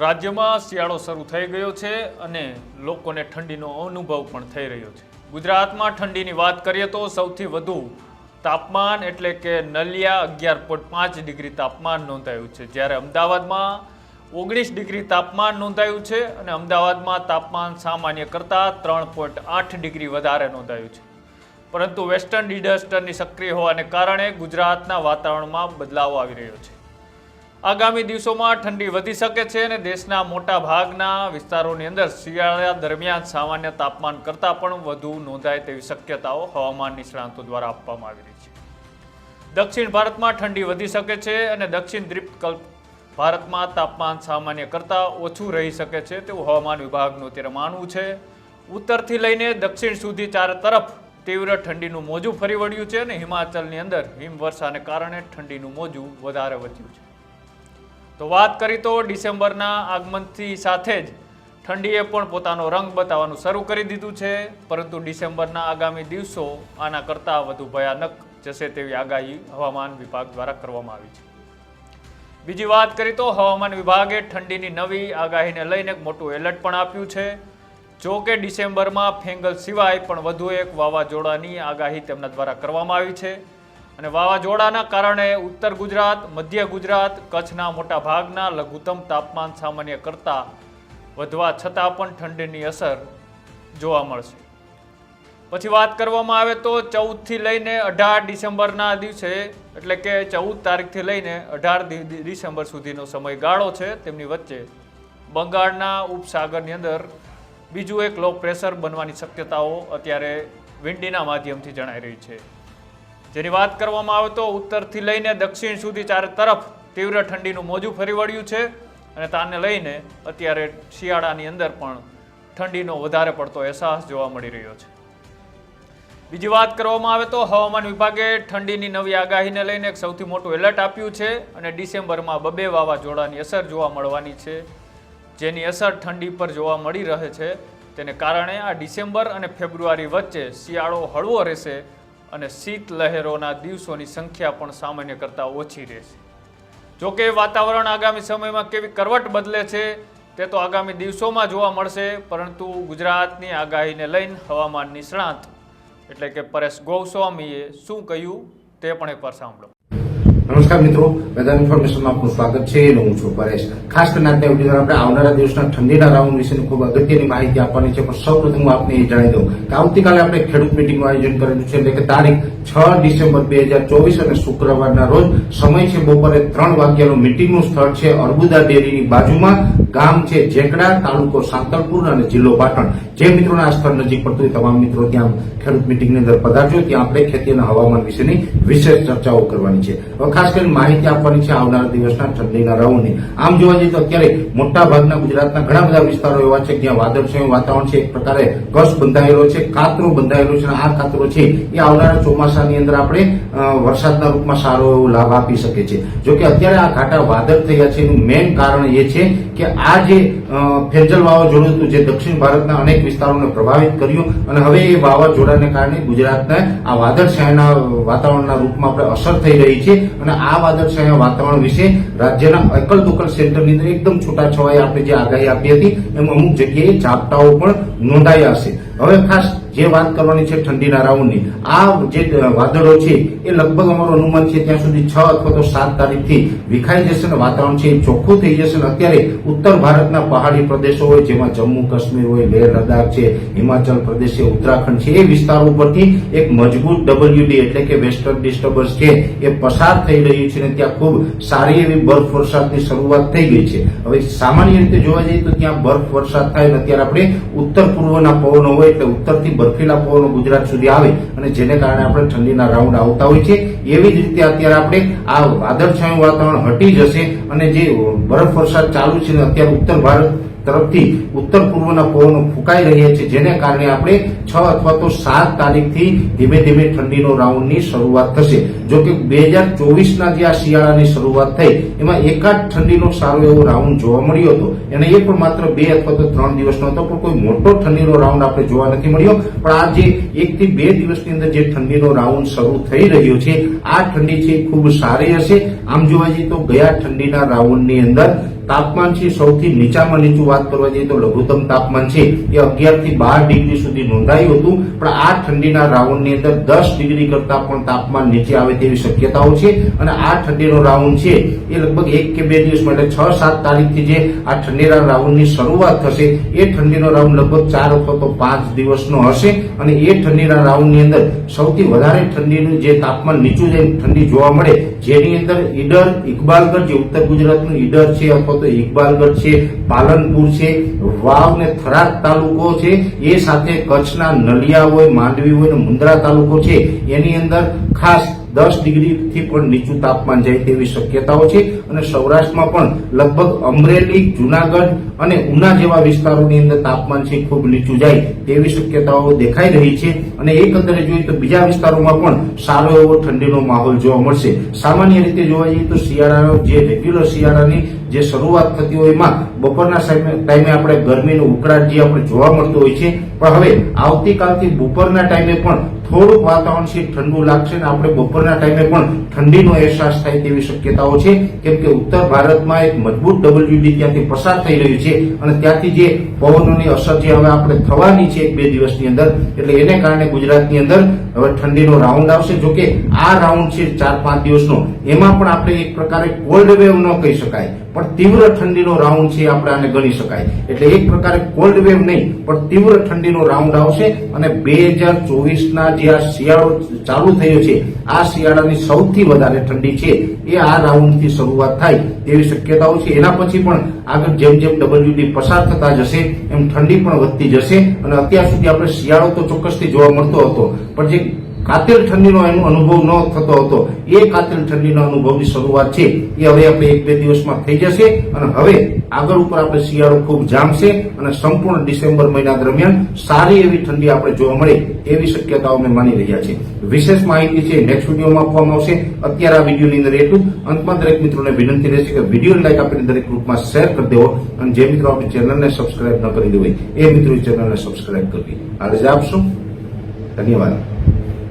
રાજ્યમાં શિયાળો શરૂ થઈ ગયો છે અને લોકોને ઠંડીનો અનુભવ પણ થઈ રહ્યો છે। ગુજરાતમાં ઠંડીની વાત કરીએ તો સૌથી વધુ તાપમાન એટલે કે નલિયા 11.5 ડિગ્રી તાપમાન નોંધાયું છે, જ્યારે અમદાવાદમાં 19 ડિગ્રી તાપમાન નોંધાયું છે અને અમદાવાદમાં તાપમાન સામાન્ય કરતાં 3.8 ડિગ્રી વધારે નોંધાયું છે। પરંતુ વેસ્ટર્ન ડિઝાસ્ટરની સક્રિય હોવાને કારણે ગુજરાતના વાતાવરણમાં બદલાવ આવી રહ્યો છે। આગામી દિવસોમાં ઠંડી વધી શકે છે અને દેશના મોટા ભાગના વિસ્તારોની અંદર શિયાળા દરમિયાન સામાન્ય તાપમાન કરતાં પણ વધુ નોંધાય તેવી શક્યતાઓ હવામાન નિષ્ણાતો દ્વારા આપવામાં આવી રહી છે। દક્ષિણ ભારતમાં ઠંડી વધી શકે છે અને દક્ષિણ દ્વીપકલ્પ ભારતમાં તાપમાન સામાન્ય કરતાં ઓછું રહી શકે છે તેવું હવામાન વિભાગનું અત્યારે માનવું છે। ઉત્તરથી લઈને દક્ષિણ સુધી ચારે તરફ તીવ્ર ઠંડીનું મોજું ફરી વળ્યું છે અને હિમાચલની અંદર હિમવર્ષાને કારણે ઠંડીનું મોજું વધારે વધ્યું છે। તો વાત કરી તો ડિસેમ્બરના આગમનથી સાથે જ ઠંડીએ પણ પોતાનો રંગ બતાવવાનું શરૂ કરી દીધું છે, પરંતુ ડિસેમ્બરના આગામી દિવસો આના કરતાં વધુ ભયાનક જશે તેવી આગાહી હવામાન વિભાગ દ્વારા કરવામાં આવી છે। બીજી વાત કરી તો હવામાન વિભાગે ઠંડીની નવી આગાહીને લઈને મોટું એલર્ટ પણ આપ્યું છે। જો કે ડિસેમ્બરમાં ફેંગલ સિવાય પણ વધુ એક વાવાઝોડાની આગાહી તેમના દ્વારા કરવામાં આવી છે અને વાવાઝોડાના કારણે ઉત્તર ગુજરાત, મધ્ય ગુજરાત, કચ્છના મોટા ભાગના લઘુત્તમ તાપમાન સામાન્ય કરતાં વધવા છતાં પણ ઠંડીની અસર જોવા મળશે। પછી વાત કરવામાં આવે તો 14થી લઈને 18 ડિસેમ્બરના દિવસે એટલે કે 14 તારીખથી લઈને 18 ડિસેમ્બર સુધીનો સમયગાળો છે, તેમની વચ્ચે બંગાળના ઉપસાગરની અંદર બીજું એક લો પ્રેશર બનવાની શક્યતાઓ અત્યારે વિંડીના માધ્યમથી જણાઈ રહી છે। જેની વાત કરવામાં આવે તો ઉત્તરથી લઈને દક્ષિણ સુધી ચારે તરફ તીવ્ર ઠંડીનું મોજું ફરી વળ્યું છે અને તાને લઈને અત્યારે શિયાળાની અંદર પણ ઠંડીનો વધારે પડતો અહેસાસ જોવા મળી રહ્યો છે। બીજી વાત કરવામાં આવે તો હવામાન વિભાગે ઠંડીની નવી આગાહીને લઈને એક સૌથી મોટું એલર્ટ આપ્યું છે અને ડિસેમ્બરમાં 2 વાવાઝોડાની અસર જોવા મળવાની છે, જેની અસર ઠંડી પર જોવા મળી રહે છે। તેને કારણે આ ડિસેમ્બર અને ફેબ્રુઆરી વચ્ચે શિયાળો હળવો રહેશે અને શીત લહેરોના દિવસોની સંખ્યા પણ સામાન્ય કરતાં ઓછી રહેશે। જોકે વાતાવરણ આગામી સમયમાં કેવી કરવટ બદલે છે તે તો આગામી દિવસોમાં જોવા મળશે, પરંતુ ગુજરાતની આગાહીને લઈને હવામાન નિષ્ણાત એટલે કે પરેશ ગોસ્વામીએ શું કહ્યું તે પણ એકવાર સાંભળો। નમસ્કાર મિત્રો, વેધર ઇન્ફોર્મેશનમાં આપનું સ્વાગત છે। હું છું પરેશ। ખાસ કરીને આજના વિડીયોમાં આપણે આવનારા દિવસના ઠંડીના રાઉન્ડ વિશેની ખૂબ અગત્યની માહિતી આપવાની છે, પણ સૌપ્રથમ હું આપને એ જણાવી દઉં કે આવતીકાલે આપણે ખેડૂત મિટિંગનું આયોજન કરેલું છે, એટલે કે તારીખ 6 ડિસેમ્બર 2024 અને શુક્રવારના રોજ સમય છે બપોરે 3 વાગ્યાનું મિટિંગનું સ્થળ છે અર્બુદા ડેરીની બાજુમાં, ગામ છે જેકડા, તાલુકો સાંતલપુર અને જિલ્લો પાટણ। જે મિત્રોને આ સ્થળ નજીક પડતું હોય તમામ મિત્રો ત્યાં ખેડૂત મિટિંગની અંદર પધારજો। ત્યાં આપણે ખેતી અને હવામાન વિશેની વિશેષ ચર્ચાઓ કરવાની છે। ખાસ કરીને માહિતી આપવાની છે આવનારા દિવસના ઠંડીના રાઉન્ડની। આમ જોવા જઈએ તો અત્યારે મોટા ભાગના ગુજરાતના ઘણા બધા વિસ્તારો એવા છે જ્યાં વાદળછાયું વાતાવરણ છે, એક પ્રકારે કસ બંધાયેલો છે, કાતરો બંધાયેલો છે અને આ કાતરો છે એ આવનારા ચોમાસાની અંદર આપણે વરસાદના રૂપમાં સારો એવો લાભ આપી શકે છે। જોકે અત્યારે આ ઘાટા વાદળ થયા છે એનું મેઇન કારણ એ છે કે આ જે ફેંજલ વાવાઝોડું હતું જે દક્ષિણ ભારતના અનેક વિસ્તારોને પ્રભાવિત કર્યું અને હવે એ વાવાઝોડાને કારણે ગુજરાતના આ વાદળછાયાના વાતાવરણના રૂપમાં આપણે અસર થઈ રહી છે અને આ વાદળછાયા વાતાવરણ વિશે રાજ્યના એકલ દોકલ સેન્ટરની અંદર એકદમ છૂટાછવાયા આપણે જે આગાહી આપી હતી એમ અમુક જગ્યાએ ઝાપટાઓ પણ નોંધાયા હશે। હવે ખાસ જે વાત કરવાની છે ઠંડીના રાઉન્ડની, આ જે વાદળો છે એ લગભગ અમારું અનુમાન છે ત્યાં સુધી 6 અથવા તો 7 તારીખથી વિખાઈ જશે અને વાતાવરણ છે એ ચોખ્ખું થઈ જશે। અને અત્યારે ઉત્તર ભારતના પહાડી પ્રદેશો હોય જેમાં જમ્મુ કાશ્મીર હોય, લેહ લદ્દાખ છે, હિમાચલ પ્રદેશ છે, ઉત્તરાખંડ છે, એ વિસ્તારો ઉપરથી એક મજબૂત WD એટલે કે વેસ્ટર્ન ડિસ્ટર્બન્સ છે એ પસાર થઈ રહ્યું છે અને ત્યાં ખૂબ સારી એવી બરફ વરસાદની શરૂઆત થઈ ગઈ છે। હવે સામાન્ય રીતે જોવા જઈએ તો ત્યાં બરફ વરસાદ થાય અને અત્યારે આપણે ઉત્તર પૂર્વના પવનો હોય એટલે ઉત્તરથી બર્ફીલા પવનો ગુજરાત સુધી આવે અને જેને કારણે આપણે ઠંડીના રાઉન્ડ આવતા હોય છે। એવી જ રીતે અત્યારે આપણે આ વાદળછાયું વાતાવરણ હટી જશે અને જે બરફ વરસાદ ચાલુ છે ને અત્યારે ઉત્તર ભારત તરફથી ઉત્તર પૂર્વના પવનો ફૂંકાઈ રહ્યા છે, જેને કારણે આપણે 6 અથવા તો 7 તારીખથી ધીમે ધીમે ઠંડીનો રાઉન્ડની શરૂઆત થશે। જો કે 2024ના જે આ શિયાળાની શરૂઆત થઈ એમાં એકાદ ઠંડીનો સારો એવો રાઉન્ડ જોવા મળ્યો હતો અને એ પણ માત્ર 2 અથવા તો 3 દિવસનો હતો, પણ કોઈ મોટો ઠંડીનો રાઉન્ડ આપણે જોવા નથી મળ્યો। પણ આ જે 1 થી 2 દિવસની અંદર જે ઠંડીનો રાઉન્ડ શરૂ થઈ રહ્યો છે આ ઠંડી છે ખૂબ સારી હશે। આમ જોવા જઈએ તો ગયા ઠંડીના રાઉન્ડની અંદર તાપમાન છે સૌથી નીચામાં નીચું વાત કરવા જઈએ તો લઘુત્તમ તાપમાન છે એ 11 થી 12 ડિગ્રી સુધી નોંધાયું હતું, પણ આ ઠંડીના રાઉન્ડની અંદર 10 ડિગ્રી કરતા પણ તાપમાન નીચે આવે તેવી શક્યતાઓ છે. અને આ ઠંડીનો રાઉન્ડ છે એ લગભગ 1 કે 2 દિવસ એટલે 6-7 તારીખથી જે આ ઠંડીના રાઉન્ડની શરૂઆત થશે એ ઠંડીનો રાઉન્ડ લગભગ 4 અથવા તો 5 દિવસનો હશે. અને એ ઠંડીના રાઉન્ડની અંદર સૌથી વધારે ઠંડીનું જે તાપમાન નીચું જઈને ઠંડી જોવા મળે, જેની અંદર ઈડર, ઇકબાલગઢ, જે ઉત્તર ગુજરાતનું ઈડર છે અથવા તો ઇકબાલગઢ છે, પાલનપુર છે, વાવ ને થરાદ તાલુકો છે, એ સાથે કચ્છના નલિયા હોય, માંડવી હોય ને મુન્દ્રા તાલુકો છે, એની અંદર ખાસ 10 ડિગ્રીથી પણ નીચું તાપમાન જાય તેવી શક્યતાઓ છે. અને સૌરાષ્ટ્રમાં પણ લગભગ અમરેલી, જુનાગઢ અને ઉના જેવા વિસ્તારોની અંદર તાપમાન છે ખૂબ નીચું જાય તેવી શક્યતાઓ દેખાઈ રહી છે. અને એકંદરે જોઈએ તો બીજા વિસ્તારોમાં પણ સારો એવો ઠંડીનો માહોલ જોવા મળશે. સામાન્ય રીતે જોવા જઈએ તો શિયાળાનો જે રેગ્યુલર શિયાળાની જે શરૂઆત થતી હોય એમાં બપોરના ટાઈમે આપણે ગરમીનો ઉકળાટ જે આપણે જોવા મળતો હોય છે, પણ હવે આવતીકાલથી બપોરના ટાઈમે પણ થોડુંક વાતાવરણ છે ઠંડુ લાગશે અને આપણે બપોરના ટાઈમે પણ ઠંડીનો અહેસાસ થાય તેવી શક્યતાઓ છે. કેમ કે ઉત્તર ભારતમાં એક મજબૂત WD ત્યાંથી પસાર થઈ રહ્યું છે અને ત્યાંથી જે પવનોની અસર જે હવે આપણે થવાની છે 1-2 દિવસની અંદર, એટલે એને કારણે ગુજરાતની અંદર હવે ઠંડીનો રાઉન્ડ આવશે. જોકે આ રાઉન્ડ છે 4-5 દિવસનો, એમાં પણ આપણે એક પ્રકારે કોલ્ડ વેવ ન કહી શકાય, પણ તીવ્ર ઠંડીનો રાઉન્ડ છે આપણે આને ગણી શકાય. એટલે એક પ્રકારે કોલ્ડ વેવ નહીં પણ તીવ્ર ઠંડીનો રાઉન્ડ આવશે. અને 2024ના જે આ શિયાળો ચાલુ થયો છે, આ શિયાળાની સૌથી વધારે ઠંડી છે એ આ રાઉન્ડથી શરૂઆત થાય તેવી શક્યતાઓ છે. એના પછી પણ આગળ જેમ જેમ WD પસાર થતા જશે એમ ઠંડી પણ વધતી જશે. અને અત્યાર સુધી આપણે શિયાળો તો ચોક્કસથી જોવા મળતો હતો, પણ જે કાતિલ ઠંડીનો એનો અનુભવ ન થતો હતો, એ કાતિલ ઠંડીનો અનુભવની શરૂઆત છે એ હવે આપણે 1-2 દિવસમાં થઈ જશે. અને હવે આગળ ઉપર આપણે શિયાળો ખૂબ જામશે અને સંપૂર્ણ ડિસેમ્બર મહિના દરમિયાન સારી એવી ઠંડી આપણે જોવા મળે એવી શક્યતાઓ અમે માની રહ્યા છે. વિશેષ માહિતી છે નેક્સ્ટ વિડીયોમાં આપવામાં આવશે. અત્યારે આ વિડીયોની અંદર એટલું. અંતમાં દરેક મિત્રોને વિનંતી રહેશે કે વિડીયો લાઈક આપીને દરેક ગ્રુપમાં શેર કરી દેવો અને જે મિત્રો આપણી ચેનલને સબસ્ક્રાઇબ ન કરી હોય એ મિત્રો ચેનલને સબસ્ક્રાઇબ કરવી. આ રજા આપશો. ધન્યવાદ.